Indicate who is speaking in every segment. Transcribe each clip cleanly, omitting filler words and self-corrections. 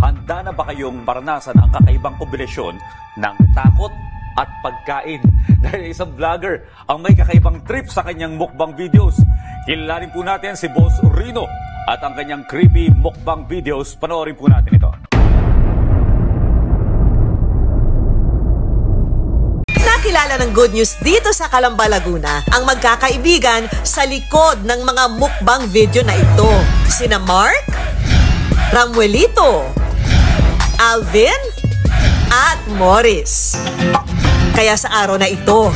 Speaker 1: Handa na ba kayong maranasan ang kakaibang kombinasyon ng takot at pagkain? Dahil isang vlogger ang may kakaibang trip sa kanyang mukbang videos. Kilalanin po natin si Boss Rino at ang kanyang creepy mukbang videos. Panoorin po natin ito.
Speaker 2: Nakilala ng good news dito sa Calamba, Laguna ang magkakaibigan sa likod ng mga mukbang video na ito. Sina Mark, Ramuelito, Alvin, at Morris. Kaya sa araw na ito,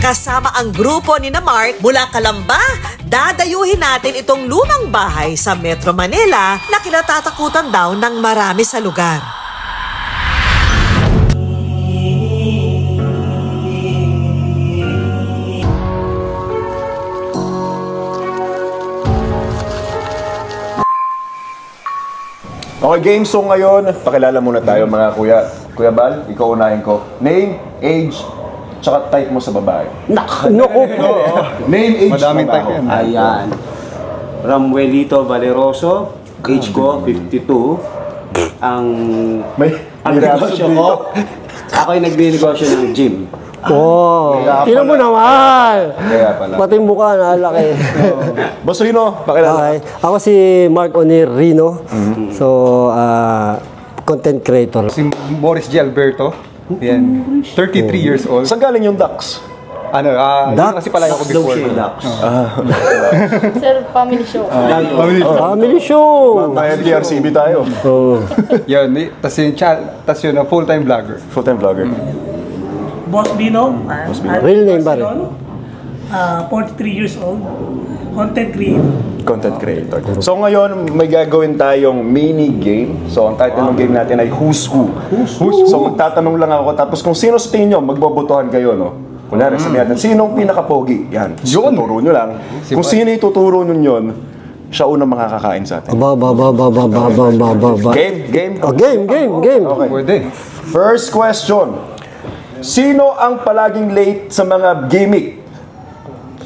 Speaker 2: kasama ang grupo ni na Mark mula Calamba, dadayuhin natin itong lumang bahay sa Metro Manila na kinatatakutan daw ng marami sa lugar.
Speaker 3: Okay, game. So ngayon, pakilala muna tayo mga kuya. Kuya Bal, ikaw unahin ko. Name, age, tsaka type mo sa babae.
Speaker 4: Naku po!
Speaker 3: Name, age,
Speaker 4: Madaming type yan.
Speaker 5: Ayan. Ramuelito Valeroso, age ko 52. Ang negosyo ko, ako ay nagnegosyo ng gym.
Speaker 4: Oh, tinan mo naman!
Speaker 3: Kaya pala.
Speaker 4: Pati mukha na laki.
Speaker 3: Boss Rino, pakilala.
Speaker 4: Okay. Ako si Mark Onir Rino. So, content creator.
Speaker 6: Si Morris G. Alberto. Yan. 33 years old.
Speaker 3: Saan galing yung Dax?
Speaker 6: Ano, yun kasi pala ako before.
Speaker 7: Sir, family show.
Speaker 4: Family show!
Speaker 3: May TRCB tayo.
Speaker 4: Oh.
Speaker 6: Yun, tas yun, full-time vlogger.
Speaker 3: Full-time vlogger.
Speaker 8: Boss Bino.
Speaker 4: Real name ba rin?
Speaker 8: 43 years old. Content creator.
Speaker 3: Content creator. So ngayon, may gagawin tayong mini game. So ang title ng game natin ay Who's Who. So magtatanong lang ako, tapos kung sino sa tingin nyo, magbobotohan kayo, no? Kunwari, sabihin natin, sinong pinaka-pogi? Yan. Tuturo nyo lang. Kung sino ituturo nyo yun, siya unang makakakain sa atin. Game?
Speaker 4: Oh, game.
Speaker 3: Okay.
Speaker 6: Pwede.
Speaker 3: First question. Sino ang palaging late sa mga gimmick?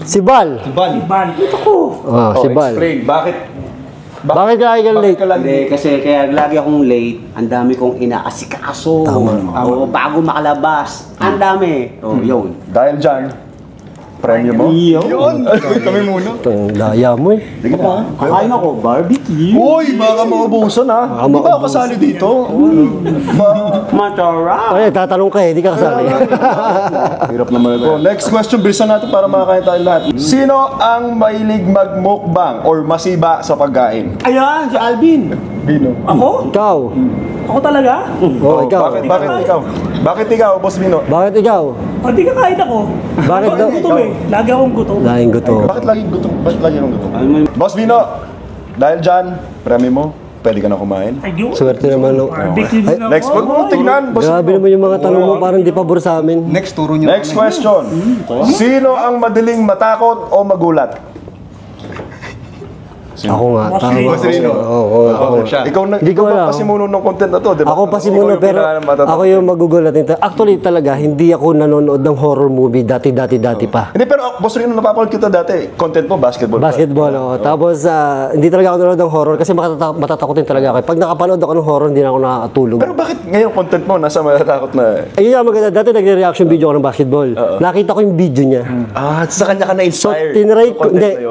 Speaker 4: Si Bal.
Speaker 8: Ito ko.
Speaker 4: Si Bal.
Speaker 3: Explain.
Speaker 4: Bakit lagi ka late?
Speaker 5: Hindi, kasi kaya lagi akong late, ang dami kong inaasikaso. O, bago makalabas, ang dami. O, yun.
Speaker 3: Dahil dyan, premyo mo?
Speaker 6: Yun! Kami muna.
Speaker 4: Ito yung daya mo eh.
Speaker 3: Sige na.
Speaker 5: Kakain ako, barbecue.
Speaker 3: Uy, baka maubusan ha. Hindi ba ako kasali dito?
Speaker 5: Masarap.
Speaker 4: Ay, tatanong ka eh, di ka kasali.
Speaker 3: Hirap naman ito. Next question, bilisan natin para makakain tayo lahat. Sino ang mahilig magmukbang or masiba sa pagkain?
Speaker 5: Ayan, si Alvin.
Speaker 3: Bino.
Speaker 8: Ako?
Speaker 4: Ikaw.
Speaker 8: Ako talaga?
Speaker 4: Oh, ikaw.
Speaker 3: Bakit ikaw? Bakit ikaw, Boss Bino?
Speaker 4: Bakit ikaw?
Speaker 8: Pag di kakain ako.
Speaker 4: Bakit daw?
Speaker 8: Gutom eh. Lagi akong gutom.
Speaker 4: Laging gutom.
Speaker 3: Bakit lagi gutom? Bakit lagi nang gutom? Boss Bino, dahil dyan, premyo mo, pwede ka na kumain.
Speaker 8: Ayun.
Speaker 4: Swerte naman.
Speaker 8: Barbecue din ako.
Speaker 3: Next, huwag mo tignan, Boss
Speaker 4: Grabe
Speaker 3: Bino.
Speaker 4: naman yung mga tanong mo, parang di pabor sa amin.
Speaker 6: Next, turo nyo.
Speaker 3: Next question. Sino ang madaling matakot o magulat?
Speaker 4: Ako nga.
Speaker 6: Boss Rino.
Speaker 4: Oo.
Speaker 6: Siya.
Speaker 3: Ikaw
Speaker 4: Hindi ko alam.
Speaker 3: pasimuno ng content na to, di ba?
Speaker 4: Ako pa si Muno, pero ako yung magugulat nito. Actually talaga, hindi ako nanonood ng horror movie dati pa.
Speaker 3: Hindi, pero Boss Rino, napapanood kita dati. Content mo, basketball.
Speaker 4: Basketball, oo. Tapos, hindi talaga ako nanonood ng horror kasi matatakotin talaga ako. Pag nakapanood ako ng horror, hindi na ako nakakatulog.
Speaker 3: Pero bakit ngayon content mo, nasa matatakot na?
Speaker 4: Ayun nga maganda. Dati nagre-reaction video ako ng basketball. Nakita ko yung video niya.
Speaker 3: Sa kanya ka
Speaker 4: So,
Speaker 3: na-inspire.
Speaker 4: tinry ko, hindi,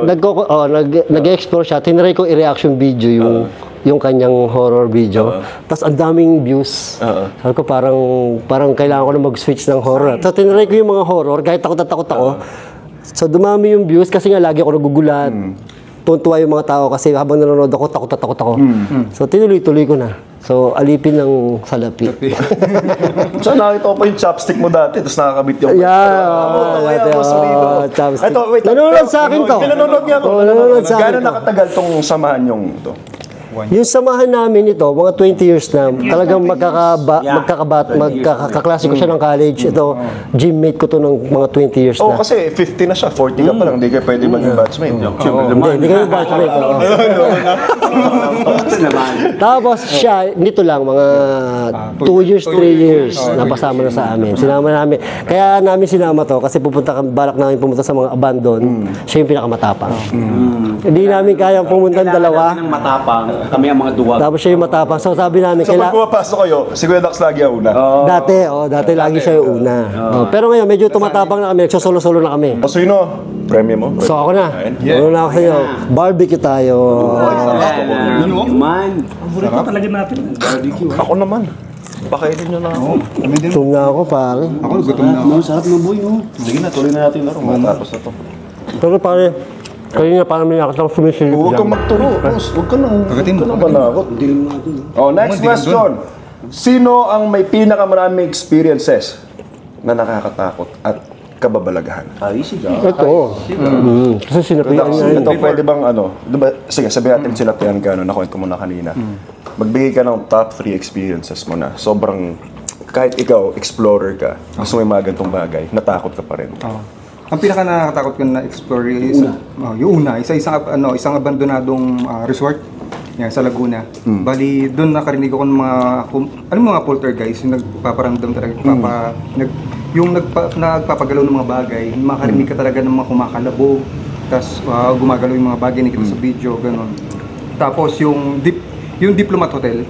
Speaker 4: nag-explore siya. Tinry ko i-reaction video yung kanyang horror video. Tapos ang daming views. Sabi ko parang kailangan ko na mag-switch ng horror. So tinry ko yung mga horror, kahit takot ako. So dumami yung views kasi nga lagi ako nagugulat. Tuntua yung mga tao kasi habang nanonood ako, takot ako. So tinuloy-tuloy ko na. So alipin ng salapi.
Speaker 3: So nakita ko pa yung chopstick mo dati, tapos nakakabit yung...
Speaker 4: Chopstick.
Speaker 3: Ito, wait.
Speaker 4: Nanonood sa akin to.
Speaker 3: Pinanonood niya ako.
Speaker 4: Nanonood sa akin
Speaker 3: Gano'n nakatagal tong samahan yung ito?
Speaker 4: Yung samahan namin ito, mga 20 years na, talagang magkakaklase ko siya ng college. Ito, gymmate ko to ng mga 20 years na.
Speaker 3: Kasi 50 na siya, 40 ka pa lang, hindi kayo pwede maging batchmate.
Speaker 4: Hindi kayo batchmate.
Speaker 5: Ito naman.
Speaker 4: Tapos siya, nito lang, mga 2 years, 3 years, napasama na sa amin. Sinama namin. Kaya namin sinama to kasi balak namin pumunta sa mga abandon. Siya yung pinakamatapang. Hindi namin kayang pumunta ng dalawa.
Speaker 5: Kailangan namin ng matapang. Kami ang mga duwag.
Speaker 4: Tapos siya yung matapang. So sabi namin,
Speaker 3: So pag pumapasok kayo, si Kuya Dax lagi ang una.
Speaker 4: dati lagi siya yung una. Pero ngayon, medyo tumatapang na kami, nagsosolo-solo na kami.
Speaker 3: O sino? Premium mo?
Speaker 4: So ako na. Ano na ako sa'yo? Barbecue tayo.
Speaker 5: Man.
Speaker 8: Paborito talaga natin.
Speaker 3: Ako naman. Pakainin nyo na ako.
Speaker 4: Gutom na ako, pare.
Speaker 6: Ako, gutom na ako.
Speaker 5: Sarap ng boy, no?
Speaker 3: Sige na, tuloy na natin laro. Matapos na to.
Speaker 4: Pero pare, kayo nga parang may nakasang sumisilip
Speaker 3: Huwag kang
Speaker 4: dyan.
Speaker 3: magturo, boss. Huwag ka nang
Speaker 6: Pagkatin mo.
Speaker 3: banakot. Oh, next question. Sino ang may pinakamaraming experiences na nakakatakot at kababalagahan?
Speaker 5: Ay, sige.
Speaker 4: Ito. Kasi sinapian niya yun.
Speaker 3: Ito pwede bang ano, diba, sige sabihin natin sinapian ka ano, nakuha ko muna kanina. Magbigay ka ng top 3 experiences mo na sobrang, kahit ikaw, explorer ka, gusto mo yung mga ganitong bagay, natakot ka pa rin.
Speaker 6: Ang pinaka nakakatakot ko na explore is yung una, isang abandonadong resort yan, sa Laguna. Bali, doon nakarinig ako ng mga poltergeist, yung nagpaparamdam talaga, yung nagpapagalaw ng mga bagay, makarinig ka talaga ng mga kumakalabog, tapos gumagalaw yung mga bagay nakita sa video, gano'n. Tapos yung Diplomat Hotel,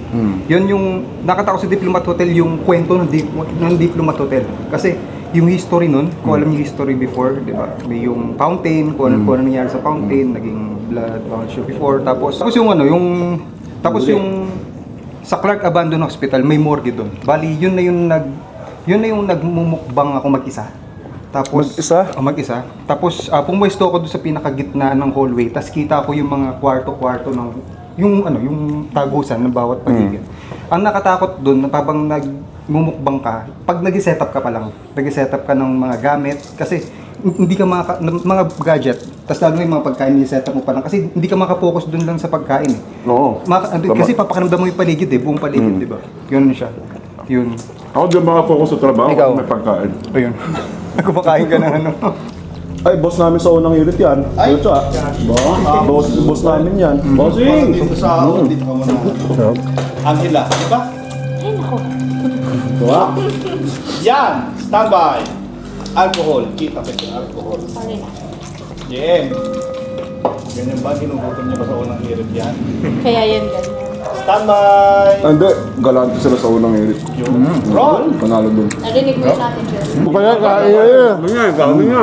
Speaker 6: yun yung nakatakot sa Diplomat Hotel, yung kwento ng Diplomat Hotel. Kasi yung history nun, kung alam niyo history before, di ba? May yung fountain, kung ano nangyari sa fountain, naging blood show before. Tapos yung sa Clark Abandoned Hospital, may morgue doon. Bali, yun na yung nagmumukbang ako mag-isa. Tapos mag-isa. Tapos pumwesto ako doon sa pinakagitna ng hallway. Tapos kita ko yung mga kwarto-kwarto ng yung tagusan ng bawat paligid. Ang nakatakot doon, habang nagmumukbang ka, pag nag-setup ka pa lang, nag-setup ka ng mga gamit, kasi hindi ka mga gadget, tapos lalo yung mga pagkain i-setup mo pa lang, kasi hindi ka makapokus doon lang sa pagkain.
Speaker 3: Oo.
Speaker 6: Kasi papakiramdam mo yung paligid buong paligid, di ba? Yun siya. Yun.
Speaker 3: Ako din mga focus sa trabaho, may pagkain.
Speaker 6: Ayun. Kumakain ka ng ano.
Speaker 3: Ay, boss namin sa unang unit yan. Ay! Ito boss namin yan. Bossing!
Speaker 7: Dito sa dito ka muna. Angela, di ba?
Speaker 9: Ay, nako.
Speaker 7: Yan! Standby! Alcohol. Kita pa yung alcohol.
Speaker 9: Sorry na.
Speaker 7: Jem! Ganyan ba? Ginugutom niya ba sa unang hirit yan?
Speaker 9: Kaya yan ganyan.
Speaker 7: Standby!
Speaker 3: Hindi, galante sila sa unang unit.
Speaker 7: Roll!
Speaker 3: Panalo dun.
Speaker 9: Narinig mo natin dyan.
Speaker 4: Kaya kain na.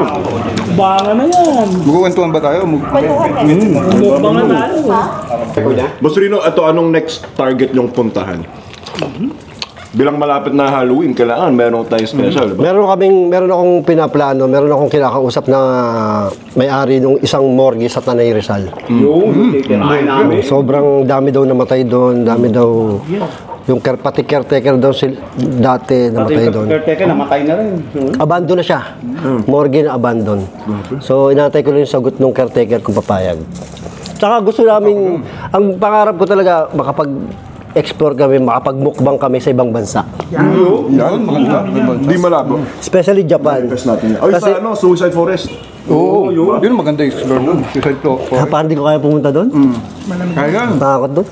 Speaker 8: Banga na yan.
Speaker 6: Magkukwentuhan ba tayo?
Speaker 8: Banga na yan.
Speaker 9: Ha?
Speaker 3: Boss Rino, ito anong next target yung puntahan? Bilang malapit na Halloween, kailangan meron tayong special, diba?
Speaker 4: Meron akong pinaplano, meron akong kinakausap na may-ari ng isang morgue sa Tanay Rizal.
Speaker 5: Titirahin namin.
Speaker 4: Sobrang dami daw namatay doon, dami daw yung pati caretaker daw dati namatay doon.
Speaker 5: Caretaker, namatay na rin.
Speaker 4: Abandon na siya. Morgue na abandon. So inantay ko lang yung sagot ng caretaker kung papayag. Tsaka gusto namin, ang pangarap ko talaga makapag-explore kami, makapag-mukbang kami sa ibang bansa.
Speaker 3: Yan, maganda. Hindi malabo.
Speaker 4: Especially Japan.
Speaker 3: Test natin yan. Ay,
Speaker 4: Kasi-
Speaker 3: sa Suicide Forest.
Speaker 6: Oo, yun maganda yung explore doon. Suicide Forest.
Speaker 4: Parang hindi ko kaya pumunta doon.
Speaker 6: Kaya.
Speaker 4: Takot doon.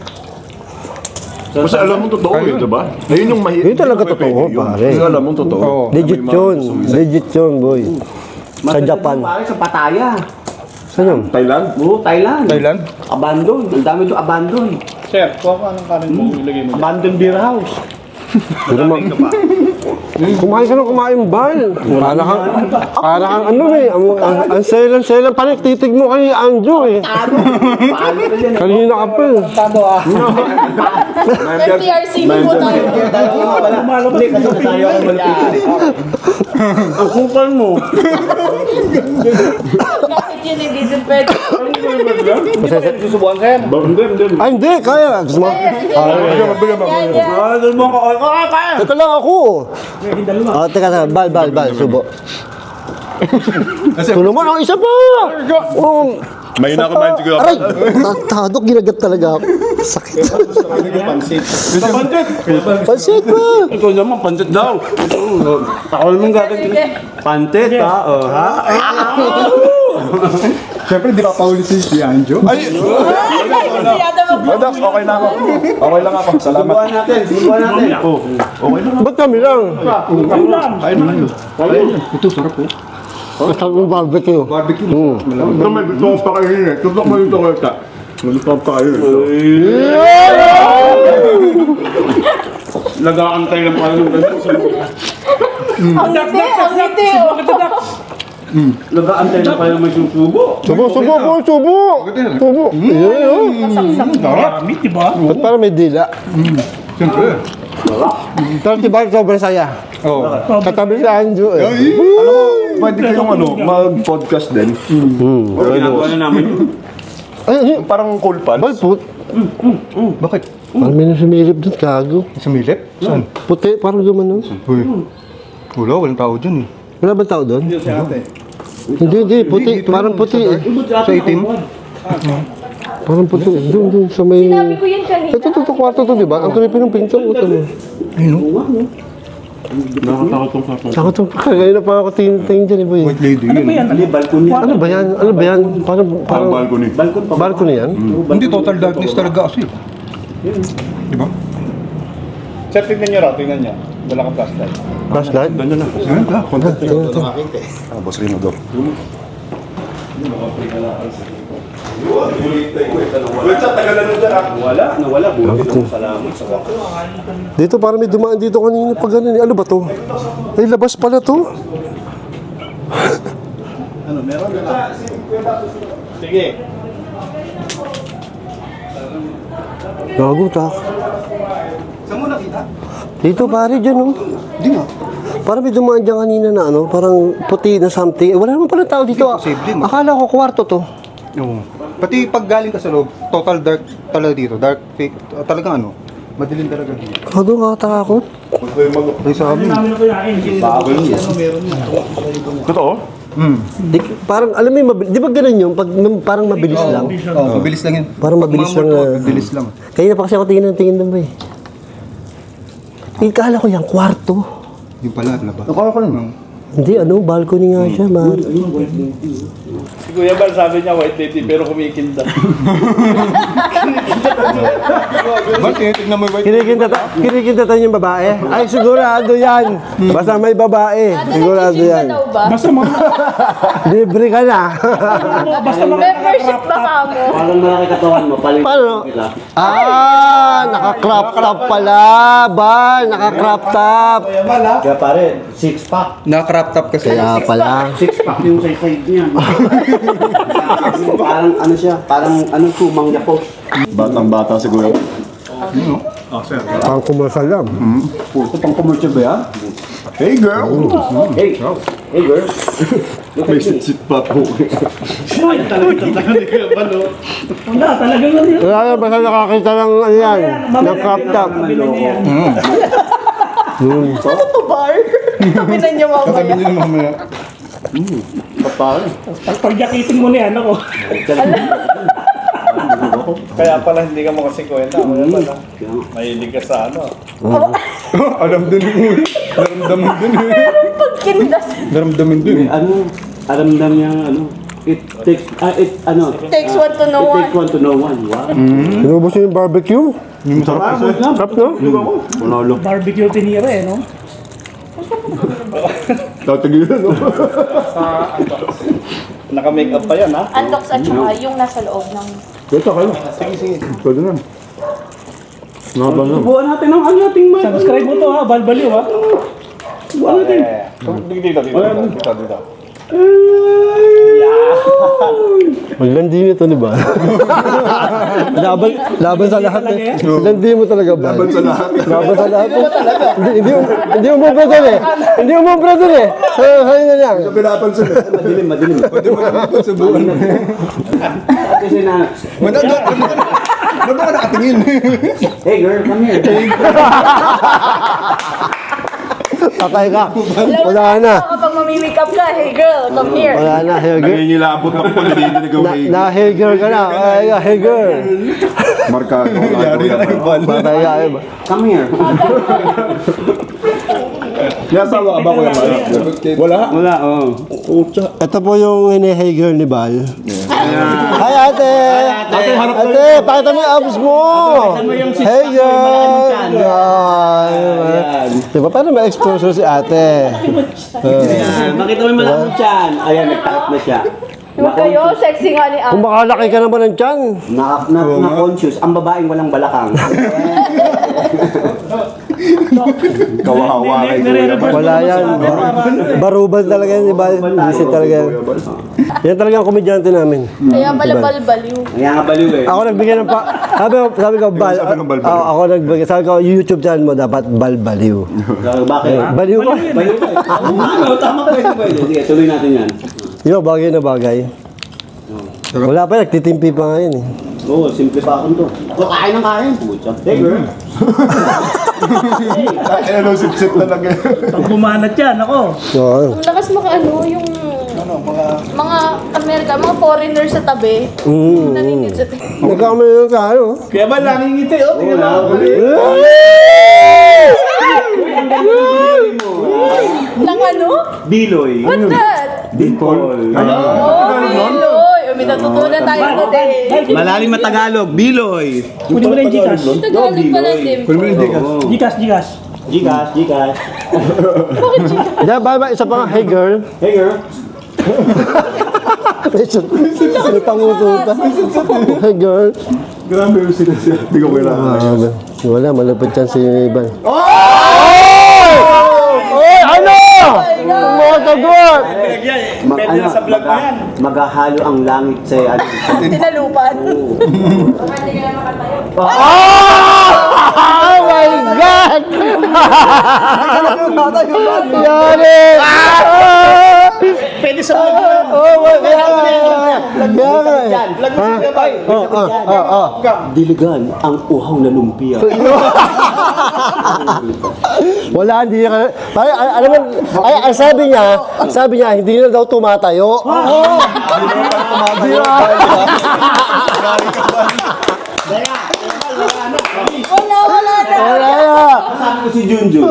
Speaker 3: Kasi alam mo totoo diba? Ayun yung
Speaker 4: Yun talaga totoo, pare.
Speaker 3: Kasi alam mo totoo.
Speaker 6: Oo.
Speaker 4: Legit yun. Legit yun, boy. Sa Japan.
Speaker 5: Sa Pattaya.
Speaker 4: Saan yun?
Speaker 3: Thailand?
Speaker 5: Oo, Thailand.
Speaker 6: Thailand?
Speaker 5: Abandon. Ang dami doon abandon.
Speaker 7: Sir, kuha ka ng kanin mo. Ilagay mo.
Speaker 5: Abandon beer house.
Speaker 4: Kumain ka ng kumain, Bal. Para kang ano eh. Ang selan-selan. Parang titig mo kay Anjo eh.
Speaker 5: Paano ka dyan?
Speaker 4: Kanina ka pa eh.
Speaker 5: Tado ah.
Speaker 9: PRC po tayo.
Speaker 5: Hindi, kasi tayo ako malapit.
Speaker 4: Ang kupal mo.
Speaker 9: Bakit yun hindi din pwede?
Speaker 5: Susubukan sir.
Speaker 4: Ay, hindi. Kaya. Gusto mo?
Speaker 9: Yan, yan.
Speaker 4: Teka lang ako. Teka. Bal. Subo. Ito naman ang isa pa.
Speaker 3: May nakamain siguro.
Speaker 4: Aray! Tadok, ginagat talaga ako. Sakit. Pansit pa!
Speaker 5: Ito naman, pantit daw. Ako naman gagawin. Pantit ha? Oh, ha?
Speaker 7: Siyempre, di pa paulit si Anjo. Ay!
Speaker 3: Dax, okay na ako. Okay lang ako. Salamat.
Speaker 5: Subukan natin.
Speaker 3: Okay lang.
Speaker 4: Ba't kami lang?
Speaker 7: Kain mo lang. Ito, sarap po.
Speaker 4: Masarap yung barbecue.
Speaker 7: Barbecue.
Speaker 3: Ito may gusto kong pakainin eh. Tutok mo yung toketa. Gusto kong pakainin.
Speaker 7: Nag-aantay lang pala ng ganito sa
Speaker 9: Ang ngiti,
Speaker 7: Nag-aantay lang pala may susubo.
Speaker 4: Subo.
Speaker 8: Marami, diba?
Speaker 4: Ba't parang may dila?
Speaker 7: Siyempre.
Speaker 4: Pero diba sobrang saya?
Speaker 7: Oo.
Speaker 4: Katabi sa Anjo eh.
Speaker 3: Alam mo, pwede kayong mag-podcast din.
Speaker 7: Ginagawa na namin yun.
Speaker 4: Ay,
Speaker 3: Parang cool pants.
Speaker 4: balput.
Speaker 7: Bakit?
Speaker 4: Parang may nasumilip doon, kago.
Speaker 7: Sumilip? Saan?
Speaker 4: Puti, parang gumanon.
Speaker 7: Uy. Wala, walang tao dyan eh.
Speaker 4: Wala ba tao doon? Hindi, puti. Parang puti eh.
Speaker 7: Sa itim?
Speaker 4: Parang puti. Doon sa may...
Speaker 9: Sinabi ko yan kanina.
Speaker 4: Ito, kwarto to, di ba? Ang creepy ng pinto. Ito mo.
Speaker 7: Nakakatakot tong kapag.
Speaker 4: Saka ito, kagaya pa ako tingin dyan, boy.
Speaker 7: White lady
Speaker 8: Ano ba
Speaker 7: yun.
Speaker 8: yan?
Speaker 4: Ano ba yan? Parang
Speaker 3: balcony.
Speaker 4: balcony yan?
Speaker 7: Hindi, total darkness talaga kasi. Di ba?
Speaker 10: Sir, tignan nyo raw, tignan nyo. Wala kang flashlight.
Speaker 4: Flashlight?
Speaker 3: Ganyan na.
Speaker 4: Ito.
Speaker 3: Boss Rinodor.
Speaker 7: Nawala. Buti ng salamat sa wakas.
Speaker 4: Dito parang may dumaan dito kanina pag ganun. Ano ba to? Ay, labas pala to.
Speaker 10: Sige.
Speaker 4: Gago, tak.
Speaker 7: Saan mo nakita?
Speaker 4: Dito pare, dyan oh.
Speaker 7: Hindi nga.
Speaker 4: Parang may dumaan dyan kanina na ano, parang puti na something. Eh, wala naman pala tao dito.
Speaker 7: Hindi, posible, no?
Speaker 4: Akala ko kwarto to.
Speaker 7: Oo. Pati pag galing ka sa loob, total dark talaga dito. Dark, fake, talagang ano, madilim talaga dito.
Speaker 4: Gago, nakatakot.
Speaker 7: Ay, sa amin.
Speaker 8: Namin na kuyain.
Speaker 3: Totoo?
Speaker 4: Parang, alam mo yung di ba ganun yung pag parang mabilis lang?
Speaker 7: Oo, mabilis lang yun.
Speaker 4: Parang mabilis lang na-
Speaker 7: Mabilis lang.
Speaker 4: Kaya pa kasi ako tingin doon ba eh. Kala ko yung kwarto.
Speaker 7: Yung pala, labas. Nakaka ko naman.
Speaker 4: Hindi, ano, balcony nga siya, man.
Speaker 10: Si Kuya Bal sabi niya white lady pero kumikinda.
Speaker 7: Ba't tinitignan mo yung white?
Speaker 4: Kinikintatan yung babae? Ay, sigurado yan. Basta may babae. Sigurado yan.
Speaker 8: Basta mga
Speaker 4: Libre ka na.
Speaker 8: basta mga
Speaker 9: Membership ba ka mo?
Speaker 5: Parang malaki katawan mo.
Speaker 4: Paano? Naka-crop top pala. Naka-crop top.
Speaker 5: Kaya pare, 6-pack.
Speaker 7: Naka-crop top kasi.
Speaker 4: Kaya pala.
Speaker 5: 6-pack yung sa side niya. Parang ano siya, parang anong tumang na post.
Speaker 3: Batang-bata siguro.
Speaker 4: Pang kumasal lang.
Speaker 5: Puto pang commercial ba yan?
Speaker 3: Hey girl!
Speaker 5: Hey girl.
Speaker 3: May sit pa po.
Speaker 8: wala, talagang ano yun.
Speaker 4: Wala na, basta nakakita ng ano yan. Ng crop top.
Speaker 8: Kabila niya yan.
Speaker 9: Ano to, bar? Kapitan niyo
Speaker 7: Sabi
Speaker 9: mamaya.
Speaker 7: niyo mamaya.
Speaker 8: Pagyakitin mo na yan ako.
Speaker 10: Kaya pala hindi ka mo kasi kwenta. Wala pala. Mahilig ka sa ano.
Speaker 7: Alam din yun. Naramdaman din yun.
Speaker 9: Pagkindas.
Speaker 7: Naramdaman din.
Speaker 5: Ano, aramdam niya ano. It takes
Speaker 9: Takes one to know
Speaker 5: It
Speaker 9: one.
Speaker 5: takes one to know one. Wow.
Speaker 4: Inubos yung barbecue.
Speaker 3: Sarap kasi.
Speaker 4: Sarap, no?
Speaker 8: Barbecue tinira eh, no?
Speaker 3: Tatagilan, no?
Speaker 10: Naka-make up pa yan ha.
Speaker 9: Unlocks at saka yung nasa loob ng...
Speaker 3: Dito kayo. Sige. Pwede na.
Speaker 5: Subukan natin ang ating mic.
Speaker 8: Subscribe mo to ha, balbaliw ha.
Speaker 10: Dito.
Speaker 4: Maglandi nito, di ba? laban sa lahat eh. Landi mo talaga ba? Laban sa lahat. Laban sa lahat. Hindi umubra doon eh. Hindi umubra doon eh. Sa'yo na lang.
Speaker 3: Pinapansin.
Speaker 5: Madilim.
Speaker 7: Pwede mo naman subukan.
Speaker 5: Kasi na,
Speaker 7: Ano ba ka nakatingin?
Speaker 5: hey girl, come here.
Speaker 4: Patay ka. Wala na.
Speaker 9: Kapag mamimikap ka, hey girl, come here.
Speaker 4: Wala na. Hey girl.
Speaker 3: Nangingilabot ako kung nadidinig ang way.
Speaker 4: Hey girl ka na. Hey girl.
Speaker 3: Markado.
Speaker 7: Yari na kayo ba?
Speaker 4: Patay ka.
Speaker 5: Come here.
Speaker 3: Nasawa ka ba, Kuya Mal? Wala?
Speaker 5: Wala, oo.
Speaker 4: Ito po yung hey girl ni Bal. Hi ate! Ate, pakita mo yung abs mo! Hey girl! Yan. Diba, paano ma-exposure si ate?
Speaker 5: Ayan, makita mo yung malaki dyan. Ayan, nagtakap na siya.
Speaker 9: Huwag kayo, sexy nga ni
Speaker 4: Kung makalaki ka naman ng tiyan.
Speaker 5: Na-conscious, ang babaeng walang balakang.
Speaker 3: Kawawa kay Kuya Bal.
Speaker 4: Wala yan. Barubal talaga yan, di ba? Visit talaga yan. Yan talaga ang komedyante namin.
Speaker 9: Kaya pala balbaliw.
Speaker 5: Kaya nga baliw eh.
Speaker 4: Ako nagbigay ng sabi ko, Bal. Ako nagbigay. Sabi ko, YouTube channel mo dapat Balbaliw.
Speaker 5: Bakit?
Speaker 4: Baliw ka.
Speaker 5: Baliw ka. Tama pwede. Sige, tuloy natin yan.
Speaker 4: Yo, bagay na bagay. Wala pa, nagtitimpi pa ngayon eh.
Speaker 5: Oo, simple pa ako to. Kain ng kain. Pucha. Hey, girl.
Speaker 3: Ano, sit-sit na lang.
Speaker 8: Pag bumanat yan, ako.
Speaker 9: Ang lakas yung mga Amerika, mga foreigners sa tabi. Naningit sa tabi.
Speaker 4: Nagkamali yung tayo.
Speaker 10: Kaya ba nangingiti? Tingnan mo.
Speaker 9: Lang ano?
Speaker 5: Biloy.
Speaker 9: What's that?
Speaker 5: Bicol.
Speaker 9: Biloy. May natutunan tayo today.
Speaker 5: Malalim na Tagalog. Biloy.
Speaker 8: Kunin mo na yung Gcash.
Speaker 9: Tagalog pala din.
Speaker 8: Gcash.
Speaker 5: Gcash.
Speaker 4: Diyan, ba, isa pa nga, hey girl.
Speaker 5: Hey, girl.
Speaker 4: May pangututa. Hey girl.
Speaker 3: Grabe yung sinasabi. Hindi ko kailangan.
Speaker 4: Wala, malapit yan si Ivan.
Speaker 3: Ano?
Speaker 4: Tumatagot!
Speaker 10: Pwede na sa vlog mo yan.
Speaker 5: Maghahalo ang langit sa
Speaker 9: Tinalupan.
Speaker 4: Oh my God! Yari!
Speaker 10: Pwede sa vlog mo yan.
Speaker 5: Diligan ang uhaw na lumpia.
Speaker 4: Wala, hindi ka. Alam mo, ang sabi niya, hindi na daw tumatayo. Hindi na.
Speaker 9: Wala na.
Speaker 5: Kasama ko si Junjun.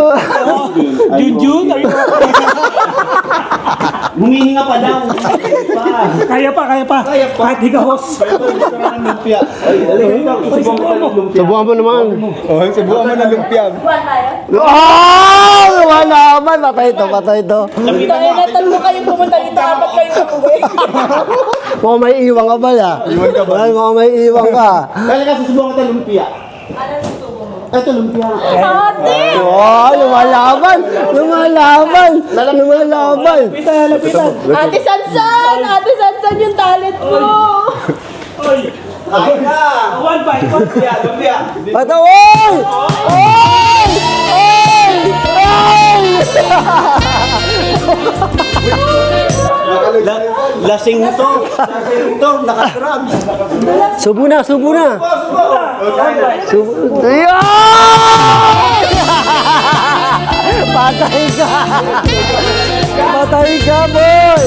Speaker 8: Junjun?
Speaker 5: Humihinga pa daw.
Speaker 8: Kaya pa. Kahit di ka host.
Speaker 4: Subukan mo naman.
Speaker 6: Subukan mo ng lumpia.
Speaker 4: Wala naman. Patay ito.
Speaker 9: Dahil na tatlo kayong pumunta dito, apat kayong umuwi.
Speaker 4: Mukhang may iwang ka ba ya?
Speaker 3: Iwan ka ba?
Speaker 4: Mukhang may iwang ka.
Speaker 5: Kaya ka susubukan kita lumpia. Ito lumpia.
Speaker 9: Ate!
Speaker 4: Lumalaban!
Speaker 9: Ate Sansan yung talent mo!
Speaker 5: Kain na!
Speaker 10: Lumpia.
Speaker 4: Patawin!
Speaker 5: Lasing to, nakatrag.
Speaker 4: Subo na! Patay ka, boy!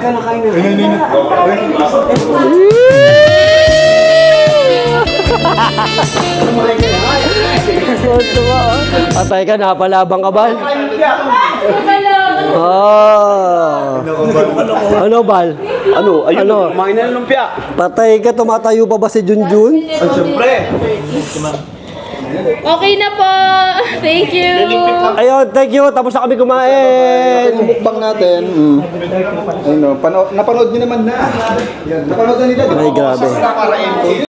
Speaker 5: Kain na.
Speaker 4: Patay ka, napalabang ka ba? Ano, Bal?
Speaker 5: Ayun, kumain na ng lumpia.
Speaker 4: Patay ka, tumatayo pa ba si Junjun?
Speaker 5: Siyempre.
Speaker 9: Okay na po! Thank you!
Speaker 4: Ayun, thank you. Tapos na kami kumain.
Speaker 6: Yung mukbang natin, napanood nyo naman na. Napanood na nila.
Speaker 4: Ay, grabe.